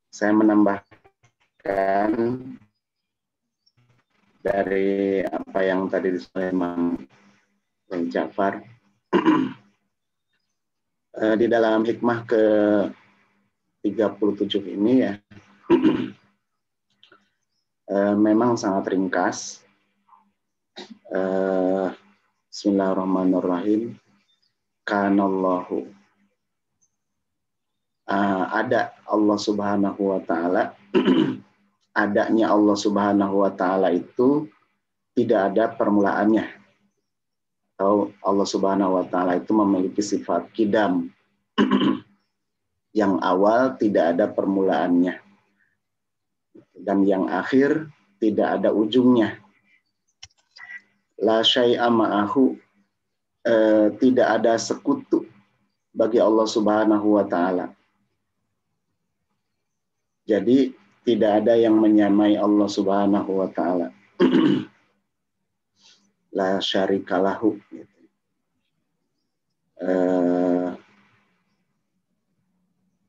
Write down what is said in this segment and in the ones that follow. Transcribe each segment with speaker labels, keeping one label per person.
Speaker 1: saya menambahkan dari apa yang tadi disampaikan Imam Ja'far. Di dalam hikmah ke-37 ini ya, memang sangat ringkas. Bismillahirrahmanirrahim. Kanallahu. Ada Allah Subhanahu wa Ta'ala. Adanya Allah Subhanahu wa Ta'ala itu tidak ada permulaannya. Atau Allah Subhanahu wa Ta'ala itu memiliki sifat qidam. Yang awal tidak ada permulaannya. Dan yang akhir tidak ada ujungnya. La syai'a ma'ahu, tidak ada sekutu bagi Allah Subhanahu wa Ta'ala. Jadi tidak ada yang menyamai Allah Subhanahu wa Ta'ala. La syarikalahu.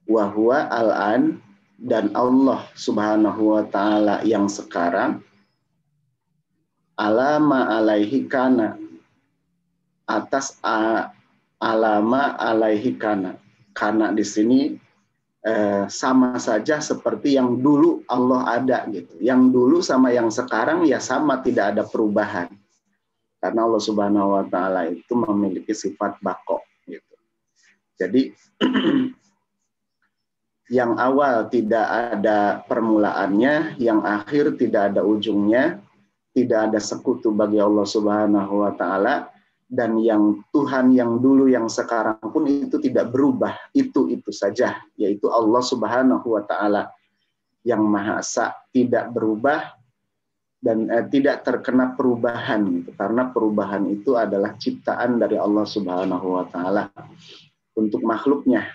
Speaker 1: Wa huwa al-an, dan Allah Subhanahu wa Ta'ala yang sekarang alama alaihi kana, atas alama alaihi kana. Karena di sini sama saja seperti yang dulu Allah ada gitu. Yang dulu sama yang sekarang ya sama, tidak ada perubahan. Karena Allah Subhanahu wa Ta'ala itu memiliki sifat baqo gitu. Jadi yang awal tidak ada permulaannya, yang akhir tidak ada ujungnya, tidak ada sekutu bagi Allah Subhanahu wa Ta'ala, dan yang Tuhan yang dulu yang sekarang pun itu tidak berubah, itu saja, yaitu Allah Subhanahu wa Ta'ala yang Maha Esa, tidak berubah dan tidak terkena perubahan gitu. Karena perubahan itu adalah ciptaan dari Allah Subhanahu wa Ta'ala untuk makhluknya.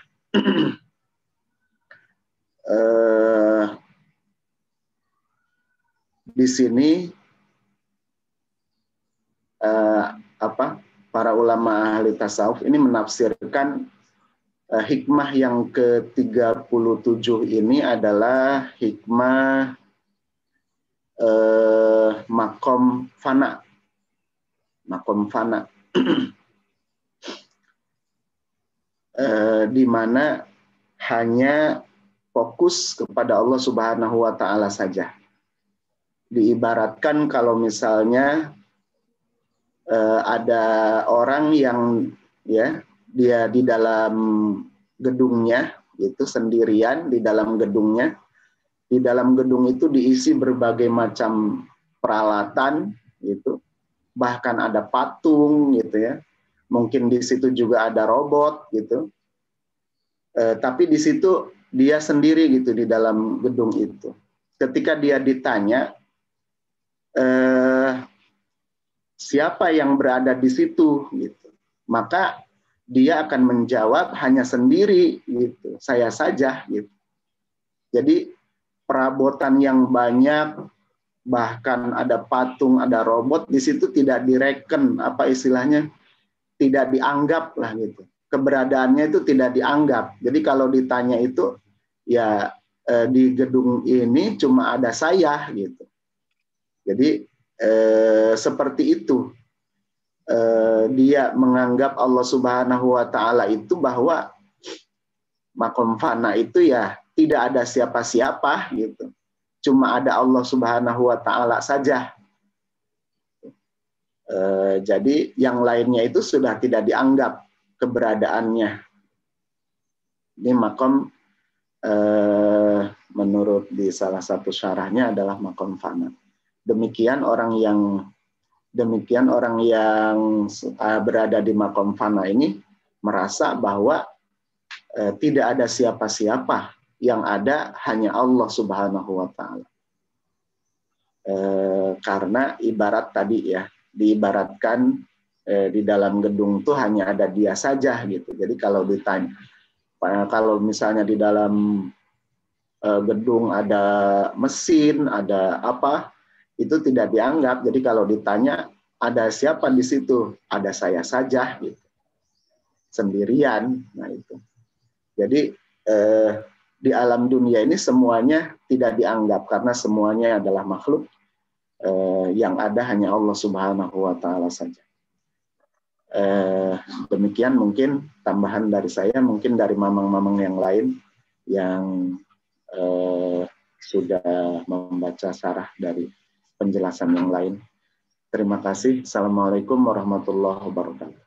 Speaker 1: Di sini para ulama ahli tasawuf ini menafsirkan hikmah yang ke-37 ini adalah hikmah makom fana. Makom fana. Di mana hanya fokus kepada Allah Subhanahu wa Ta'ala saja. Diibaratkan kalau misalnya ada orang yang ya dia di dalam gedungnya itu sendirian di dalam gedungnya. Di dalam gedung itu diisi berbagai macam peralatan gitu. Bahkan ada patung gitu ya. Mungkin di situ juga ada robot gitu. Tapi di situ dia sendiri gitu di dalam gedung itu. Ketika dia ditanya siapa yang berada di situ gitu, maka dia akan menjawab hanya sendiri gitu, saya saja gitu. Jadi perabotan yang banyak, bahkan ada patung, ada robot di situ tidak direken, apa istilahnya, tidak dianggap lah gitu. Keberadaannya itu tidak dianggap. Jadi kalau ditanya itu ya di gedung ini cuma ada saya gitu. Jadi seperti itu. Dia menganggap Allah Subhanahu wa Ta'ala itu bahwa makom fana itu ya tidak ada siapa-siapa gitu. Cuma ada Allah Subhanahu wa Ta'ala saja. Jadi yang lainnya itu sudah tidak dianggap keberadaannya. Ini makom menurut di salah satu syarahnya adalah makom fana. Demikian orang yang berada di makom fana ini merasa bahwa tidak ada siapa-siapa, yang ada hanya Allah Subhanahu wa Ta'ala. Karena ibarat tadi ya, diibaratkan di dalam gedung itu hanya ada dia saja gitu. Jadi kalau ditanya, kalau misalnya di dalam gedung ada mesin, ada apa, itu tidak dianggap. Jadi kalau ditanya ada siapa di situ, ada saya saja gitu, sendirian. Nah itu. Jadi di alam dunia ini semuanya tidak dianggap karena semuanya adalah makhluk, yang ada hanya Allah Subhanahu wa Ta'ala saja. Demikian mungkin tambahan dari saya, mungkin dari mamang-mamang yang lain yang sudah membaca syarah dari penjelasan yang lain. Terima kasih. Assalamualaikum warahmatullahi wabarakatuh.